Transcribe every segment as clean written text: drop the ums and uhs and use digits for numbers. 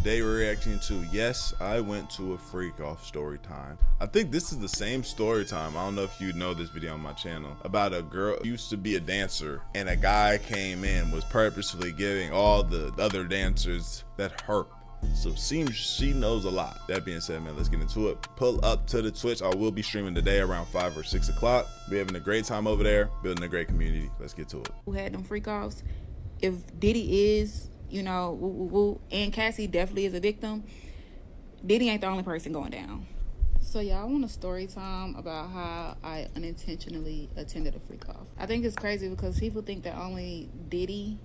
Today we're reacting to Yes, I Went to a Freak Off story time. I think this is the same story time. I don't know if you know this video on my channel. About a girl who used to be a dancer and a guy came in, was purposefully giving all the other dancers that hurt. So seems she knows a lot. That being said, man, let's get into it. Pull up to the Twitch. I will be streaming today around 5 or 6 o'clock. We're having a great time over there, building a great community. Let's get to it. Who had them freak offs? If Diddy is, you know, woo, woo, woo, and Cassie definitely is a victim, Diddy ain't the only person going down. So yeah, I want a story time about how I unintentionally attended a freak off. I think it's crazy because people think that only Diddy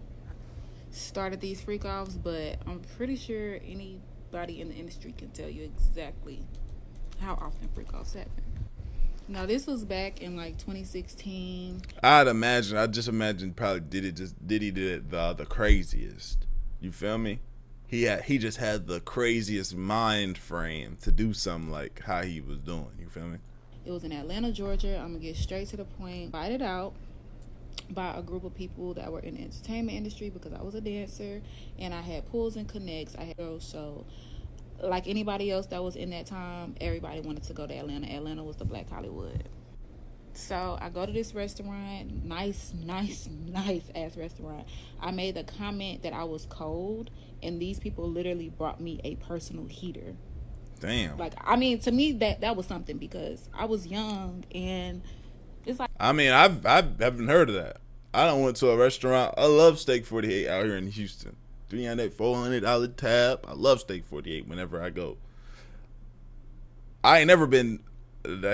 started these freak offs, but I'm pretty sure anybody in the industry can tell you exactly how often freak offs happen. Now this was back in like 2016. I just imagine probably Diddy did it the craziest. You feel me? He just had the craziest mind frame to do something like how he was doing. You feel me? It was in Atlanta, Georgia. I'm gonna get straight to the point. Invited out by a group of people that were in the entertainment industry because I was a dancer and I had pulls and connects. I had girls, so like anybody else that was in that time, everybody wanted to go to Atlanta. Atlanta was the Black Hollywood. So I go to this restaurant, nice ass restaurant. I made the comment that I was cold, and these people literally brought me a personal heater. Damn. Like, I mean, to me that was something because I was young and it's like, I mean, I haven't heard of that. I done went to a restaurant. I love Steak 48 out here in Houston. $300, $400 tab. I love Steak 48 whenever I go. I ain't never been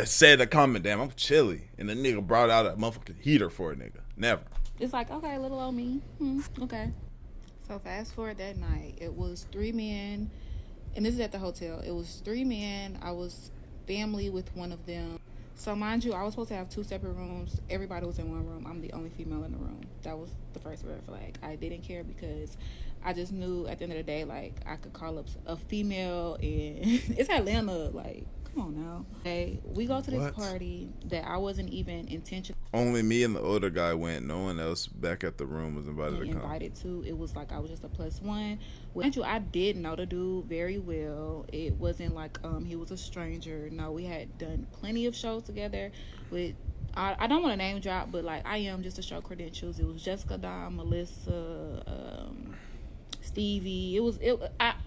said a comment, damn, I'm chilly, and the nigga brought out a motherfucking heater for a nigga. Never. It's like, okay, little old me. Okay. So fast forward that night, it was 3 men, and this is at the hotel. It was 3 men. I was family with one of them. So mind you, I was supposed to have 2 separate rooms. Everybody was in one room. I'm the only female in the room. That was the first red flag. I didn't care because I just knew at the end of the day, like, I could call up a female and it's Atlanta, like, come on now. Okay, we go to this party that I wasn't even intentional. Only me and the older guy went. No one else back at the room was invited to come. Invited to. It was like I was just a +1. Mind you, I did know the dude very well. It wasn't like he was a stranger. No, we had done plenty of shows together. With I don't want to name drop, but like I am just to show credentials. It was Jessica, Dom, Melissa, Stevie.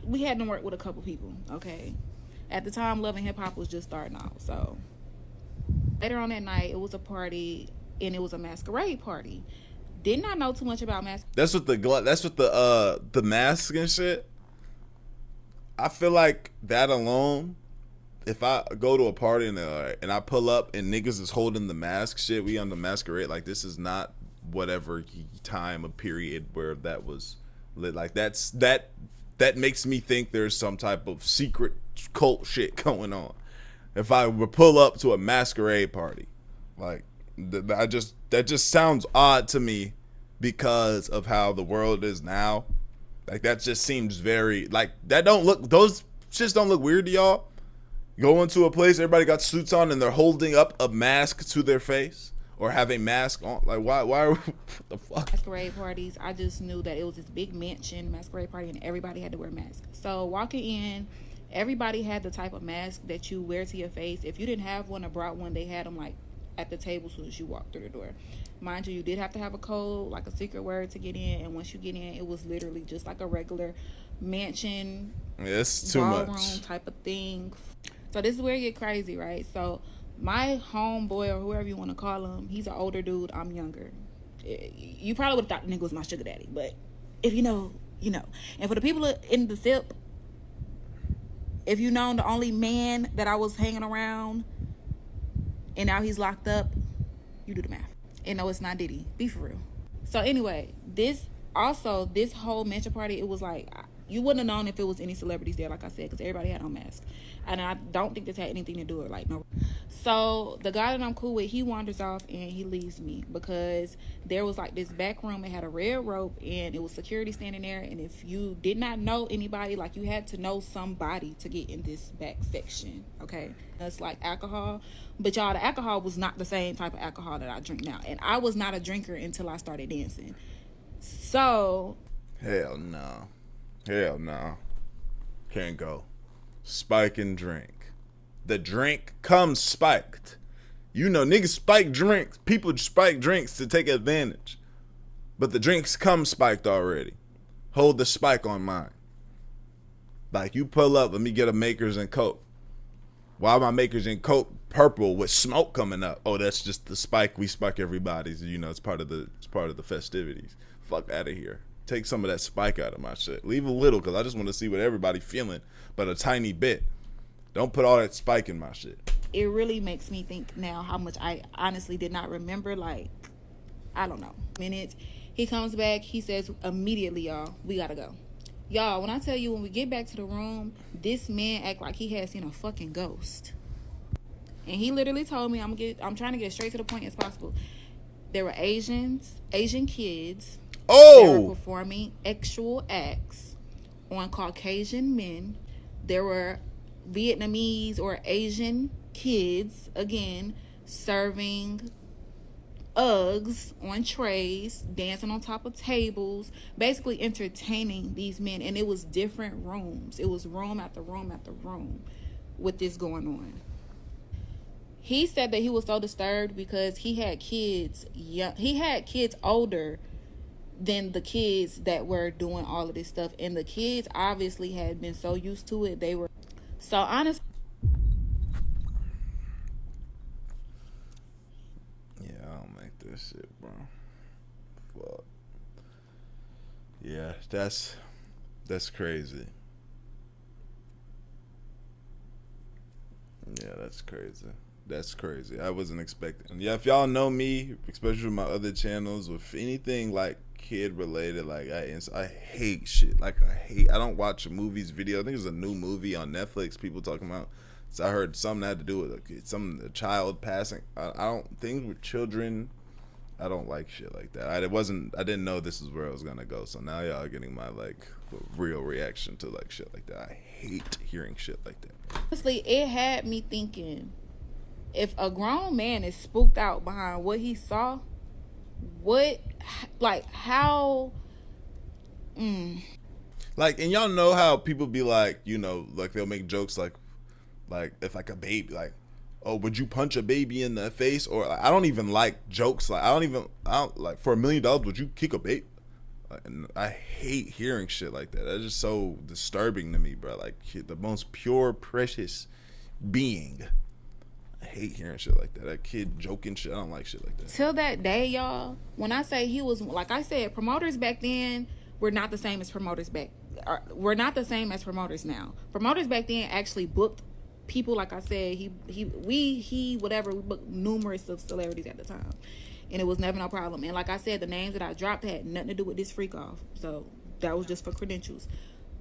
We had to work with a couple people. Okay. At the time, Love and Hip Hop was just starting out. So later on that night, it was a party, and it was a masquerade party. Did not know too much about masquerade. That's what the mask and shit. I feel like that alone. If I go to a party and I pull up and niggas is holding the mask shit, we on the masquerade. Like this is not whatever time or period where that was lit. Like that makes me think there's some type of secret cult shit going on. If I would pull up to a masquerade party, like that just sounds odd to me because of how the world is now. Like that just seems very like those shits don't look weird to y'all. Going to a place, everybody got suits on and they're holding up a mask to their face or have a mask on. Like why what the fuck? Masquerade parties, I just knew that it was this big mansion masquerade party and everybody had to wear masks. So walking in, everybody had the type of mask that you wear to your face. If you didn't have one or brought one, they had them like at the table as soon as you walked through the door. Mind you, you did have to have a code, like a secret word to get in, and once you get in, it was literally just like a regular mansion, it's too ballroom much type of thing. So this is where you get crazy, right? So my homeboy or whoever you want to call him, he's an older dude. I'm younger. You probably would have thought the nigga was my sugar daddy, but if you know, you know. And for the people in the SIP, if you know the only man that I was hanging around and now he's locked up, you do the math. And no, it's not Diddy. Be for real. So anyway, this whole mansion party, it was like, you wouldn't have known if it was any celebrities there, like I said, because everybody had on masks. And I don't think this had anything to do with like no. So the guy that I'm cool with, he wanders off and he leaves me because there was like this back room. It had a red rope and it was security standing there. And if you did not know anybody, like you had to know somebody to get in this back section. Okay, that's like alcohol. But y'all, the alcohol was not the same type of alcohol that I drink now. And I was not a drinker until I started dancing. So hell no. Hell no. Can't go. Spike and drink. The drink comes spiked. You know, niggas spike drinks. People spike drinks to take advantage. But the drinks come spiked already. Hold the spike on mine. Like, you pull up, let me get a Makers and Coke. Why my Makers and Coke purple with smoke coming up? Oh, that's just the spike. We spike everybody's. You know, it's part of the festivities. Fuck out of here. Take some of that spike out of my shit. Leave a little, because I just want to see what everybody feeling, but a tiny bit. Don't put all that spike in my shit. It really makes me think now how much I honestly did not remember. Like, I don't know. Minutes. He comes back. He says immediately, y'all, we gotta go. Y'all, when I tell you, when we get back to the room, this man act like he had seen a fucking ghost. And he literally told me, I'm trying to get straight to the point as possible. There were Asian kids that were performing sexual acts on Caucasian men. There were Vietnamese or Asian kids, again, serving Uggs on trays, dancing on top of tables, basically entertaining these men. And it was different rooms. It was room after room after room with this going on. He said that he was so disturbed because he had kids older than the kids that were doing all of this stuff. And the kids obviously had been so used to it. They were so honestly. This shit, bro. Fuck. Yeah, that's crazy. Yeah, that's crazy. That's crazy. I wasn't expecting. Yeah, if y'all know me, especially with my other channels, with anything like kid related, like I hate shit. Like I don't watch movies, video. I think there's a new movie on Netflix people talking about. So I heard something had to do with a child passing. I don't, things with children. I don't like shit like that. I didn't know this is where I was gonna go. So now y'all are getting my like real reaction to like shit like that. I hate hearing shit like that. Honestly, it had me thinking, if a grown man is spooked out behind what he saw, how? Like, and y'all know how people be like, you know, like they'll make jokes like if like a baby, like, oh, would you punch a baby in the face? Or like, I don't even like jokes. Like I don't like, for $1 million, would you kick a baby? And I hate hearing shit like that. That's just so disturbing to me, bro. Like the most pure, precious being. I hate hearing shit like that. That kid joking shit. I don't like shit like that. Till that day, y'all, when I say he was, like I said, promoters back then were not the same as promoters we're not the same as promoters now. Promoters back then actually booked people, like I said, we booked numerous of celebrities at the time, and it was never no problem. And like I said, the names that I dropped had nothing to do with this freak off, so that was just for credentials.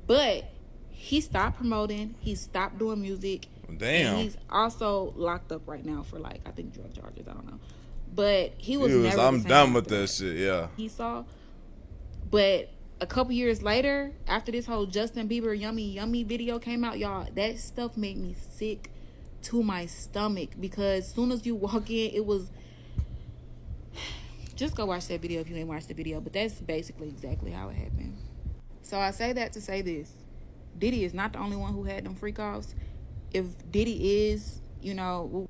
But he stopped promoting, he stopped doing music. Damn. And he's also locked up right now for, like, I think drug charges, I don't know, but he was never I'm done with that shit. Yeah, he saw. But a couple years later, after this whole Justin Bieber Yummy Yummy video came out, y'all, that stuff made me sick to my stomach, because as soon as you walk in, it was, just go watch that video if you ain't watched the video, but that's basically exactly how it happened. So I say that to say this: Diddy is not the only one who had them freak offs. If Diddy is, you know,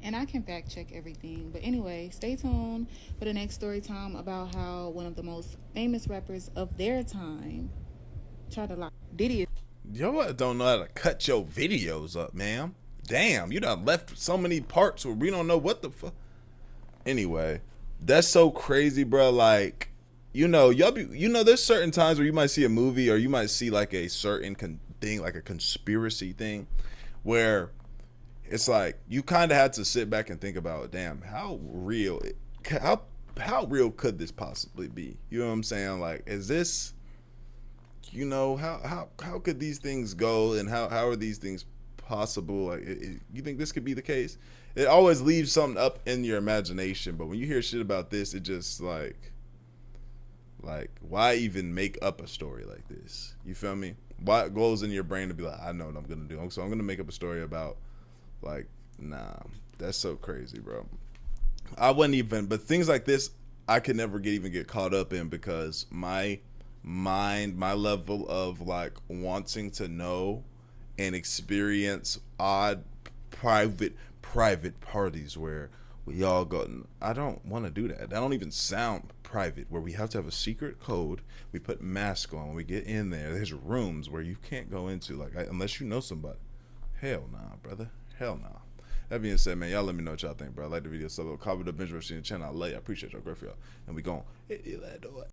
and I can fact check everything. But anyway, stay tuned for the next story time about how one of the most famous rappers of their time tried to lock Diddy. Yo, don't know how to cut your videos up, man. Damn, you done left so many parts where we don't know what the fuck. Anyway, that's so crazy, bro. Like, you know, there's certain times where you might see a movie or you might see like a certain thing, like a conspiracy thing, where it's like you kind of had to sit back and think about, damn, how real could this possibly be? You know what I'm saying? Like, is this, you know, how could these things go, and how are these things possible? Like, you think this could be the case? It always leaves something up in your imagination, but when you hear shit about this, it just like why even make up a story like this? You feel me? What goes in your brain to be like, I know what I'm gonna do, so I'm gonna make up a story about, like, nah, that's so crazy, bro. I wouldn't even, but things like this I could never even get caught up in, because my my level of like wanting to know and experience odd private parties where we all go. I don't want to do that. That don't even sound private. Where we have to have a secret code. We put mask on when we get in there. There's rooms where you can't go into like unless you know somebody. Hell nah, brother. Hell nah. That being said, man, y'all let me know what y'all think, bro. I like the video. So comment the bench rush in the channel. I love you. I appreciate y'all. Great for y'all. And we gon' hit that door.